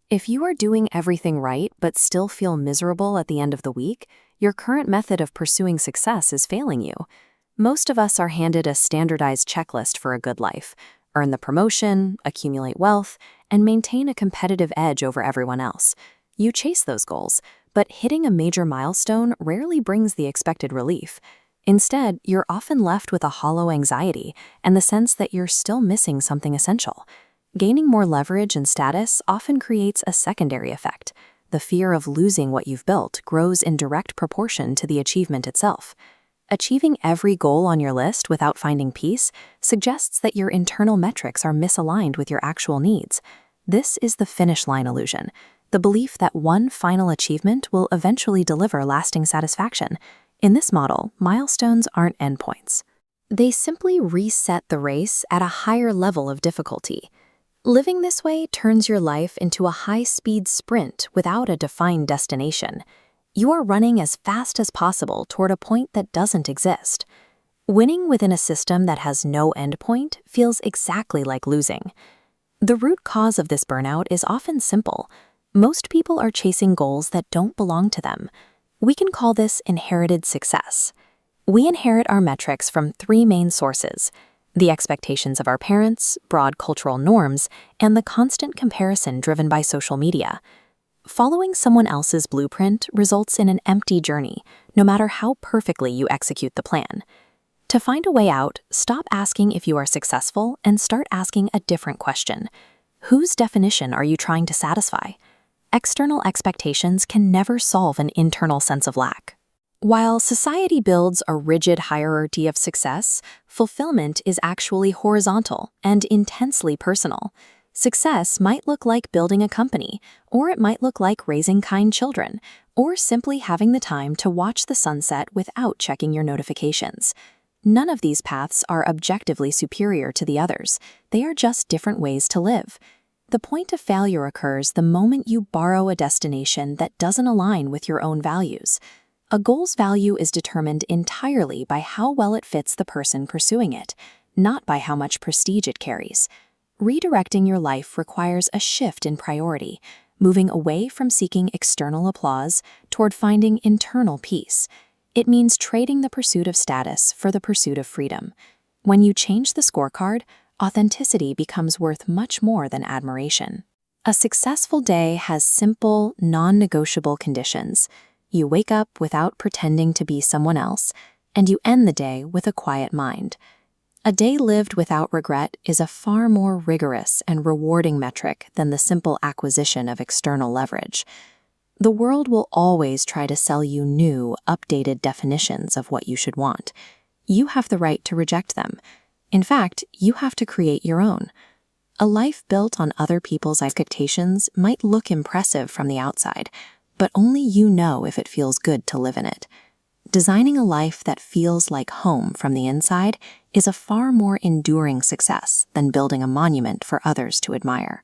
If you are doing everything right but still feel miserable at the end of the week, your current method of pursuing success is failing you. Most of us are handed a standardized checklist for a good life: earn the promotion, accumulate wealth, and maintain a competitive edge over everyone else. You chase those goals, but hitting a major milestone rarely brings the expected relief. Instead, you're often left with a hollow anxiety and the sense that you're still missing something essential. Gaining more leverage and status often creates a secondary effect. The fear of losing what you've built grows in direct proportion to the achievement itself. Achieving every goal on your list without finding peace suggests that your internal metrics are misaligned with your actual needs. This is the finish line illusion, the belief that one final achievement will eventually deliver lasting satisfaction. In this model, milestones aren't endpoints. They simply reset the race at a higher level of difficulty. Living this way turns your life into a high-speed sprint without a defined destination. You are running as fast as possible toward a point that doesn't exist. Winning within a system that has no endpoint feels exactly like losing. The root cause of this burnout is often simple. Most people are chasing goals that don't belong to them. We can call this inherited success. We inherit our metrics from three main sources: the expectations of our parents, broad cultural norms, and the constant comparison driven by social media. Following someone else's blueprint results in an empty journey, no matter how perfectly you execute the plan. To find a way out, stop asking if you are successful and start asking a different question. Whose definition are you trying to satisfy? External expectations can never solve an internal sense of lack. While society builds a rigid hierarchy of success, fulfillment is actually horizontal and intensely personal. Success might look like building a company, or it might look like raising kind children, or simply having the time to watch the sunset without checking your notifications. None of these paths are objectively superior to the others. They are just different ways to live. The point of failure occurs the moment you borrow a destination that doesn't align with your own values. A goal's value is determined entirely by how well it fits the person pursuing it, not by how much prestige it carries. Redirecting your life requires a shift in priority, moving away from seeking external applause toward finding internal peace. It means trading the pursuit of status for the pursuit of freedom. When you change the scorecard, authenticity becomes worth much more than admiration. A successful day has simple, non-negotiable conditions. You wake up without pretending to be someone else, and you end the day with a quiet mind. A day lived without regret is a far more rigorous and rewarding metric than the simple acquisition of external leverage. The world will always try to sell you new, updated definitions of what you should want. You have the right to reject them. In fact, you have to create your own. A life built on other people's expectations might look impressive from the outside, but only you know if it feels good to live in it. Designing a life that feels like home from the inside is a far more enduring success than building a monument for others to admire.